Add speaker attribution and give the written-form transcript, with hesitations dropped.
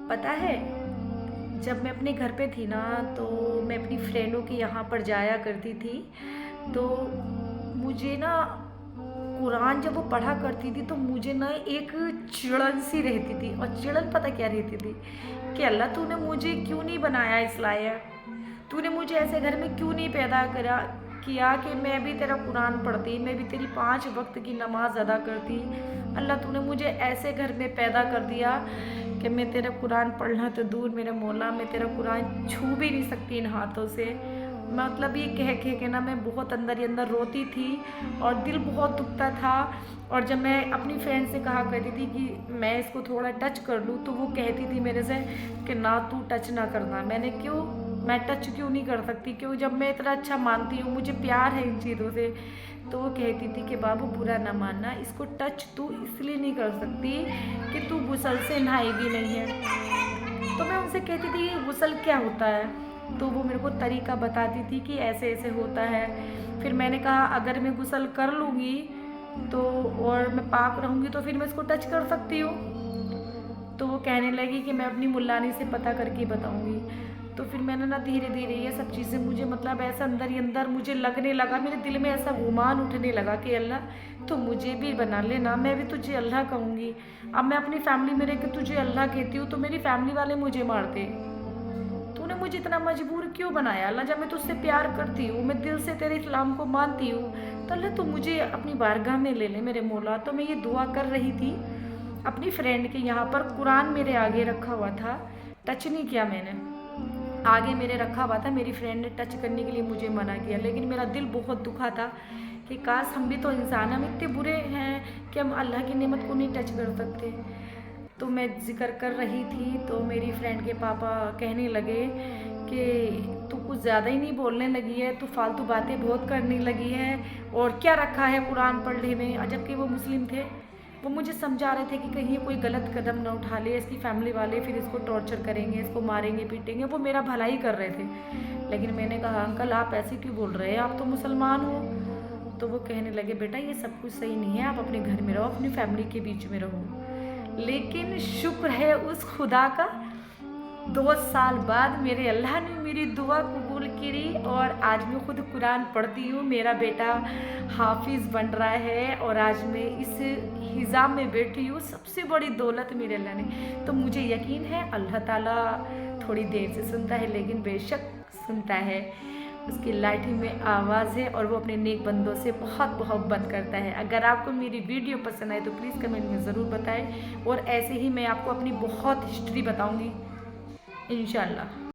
Speaker 1: पता है, जब मैं अपने घर पे थी ना, तो मैं अपनी फ्रेंडों के यहाँ पर जाया करती थी। तो मुझे ना कुरान जब वो पढ़ा करती थी तो मुझे ना एक चिड़न सी रहती थी। और चिड़न पता क्या रहती थी कि अल्लाह तूने मुझे क्यों नहीं बनाया इस लायक, तूने मुझे ऐसे घर में क्यों नहीं पैदा करा किया कि मैं भी तेरा कुरान पढ़ती, मैं भी तेरी 5 वक्त की नमाज अदा करती। अल्लाह तूने मुझे ऐसे घर में पैदा कर दिया कि मैं तेरा कुरान पढ़ना तो दूर मेरे मौला, मैं तेरा कुरान छू भी नहीं सकती इन हाथों से। मतलब ये कह कह के ना मैं बहुत अंदर ही अंदर रोती थी और दिल बहुत दुखता था। और जब मैं अपनी फ्रेंड से कहा करती थी कि मैं इसको थोड़ा टच कर लूँ, तो वो कहती थी मेरे से कि ना तू टच ना करना। मैंने क्यों, मैं टच क्यों नहीं कर सकती, क्यों, जब मैं इतना अच्छा मानती हूँ, मुझे प्यार है इन चीज़ों से। तो वो कहती थी कि बाबू बुरा ना मानना, इसको टच तू इसलिए नहीं कर सकती कि तू गुसल से नहाई भी नहीं है। तो मैं उनसे कहती थी कि गुसल क्या होता है, तो वो मेरे को तरीका बताती थी कि ऐसे ऐसे होता है। फिर मैंने कहा अगर मैं गुसल कर लूँगी तो और मैं पाक रहूँगी तो फिर मैं इसको टच कर सकती हूँ। तो वो कहने लगी कि मैं अपनी मुल्लानी से पता करके बताऊँगी। तो फिर मैंने ना धीरे धीरे ये सब चीज़ें मुझे मतलब ऐसा अंदर ही अंदर मुझे लगने लगा, मेरे दिल में ऐसा गुमान उठने लगा कि अल्लाह तो मुझे भी बना लेना, मैं भी तुझे अल्लाह कहूँगी। अब मैं अपनी फैमिली में रह के तुझे अल्लाह कहती हूँ तो मेरी फैमिली वाले मुझे मारते। तूने मुझे इतना मजबूर क्यों बनाया अल्लाह, जब मैं तुझसे प्यार करती हूँ, मैं दिल से तेरे इस्लाम को मानती हूँ, तो अल्लाह तू मुझे अपनी बारगाह में ले ले मेरे मौला। तो मैं ये दुआ कर रही थी अपनी फ्रेंड के यहाँ पर। कुरान मेरे आगे रखा हुआ था, टच नहीं किया मैंने, आगे मेरे रखा हुआ था। मेरी फ्रेंड ने टच करने के लिए मुझे मना किया, लेकिन मेरा दिल बहुत दुखा था कि काश हम भी तो इंसान, हम इतने बुरे हैं कि हम अल्लाह की नेमत को नहीं टच कर सकते। तो मैं जिक्र कर रही थी तो मेरी फ्रेंड के पापा कहने लगे कि तू कुछ ज़्यादा ही नहीं बोलने लगी है, तू फालतू बातें बहुत करने लगी है, और क्या रखा है कुरान पढ़ने में। जबकि वो मुस्लिम थे, वो मुझे समझा रहे थे कि कहीं ये कोई गलत कदम ना उठा ले, इसकी फैमिली वाले फिर इसको टॉर्चर करेंगे, इसको मारेंगे पीटेंगे। वो मेरा भलाई कर रहे थे। लेकिन मैंने कहा अंकल आप ऐसे क्यों बोल रहे हैं, आप तो मुसलमान हो। तो वो कहने लगे बेटा ये सब कुछ सही नहीं है, आप अपने घर में रहो, अपनी फैमिली के बीच में रहो। लेकिन शुक्र है उस खुदा का, 2 साल बाद मेरे अल्लाह ने मेरी दुआ कबूल करी और आज मैं खुद कुरान पढ़ती हूँ। मेरा बेटा हाफिज़ बन रहा है और आज मैं इस हिजाब में बैठी हूँ। सबसे बड़ी दौलत मेरे अल्लाह ने। तो मुझे यकीन है अल्लाह ताला थोड़ी देर से सुनता है, लेकिन बेशक सुनता है। उसकी लाठी में आवाज़ है और वो अपने नेक बंदों से बहुत मोहब्बत करता है। अगर आपको मेरी वीडियो पसंद आए तो प्लीज़ कमेंट में ज़रूर बताएं, और ऐसे ही मैं आपको अपनी बहुत हिस्ट्री बताऊंगी इंशाल्लाह।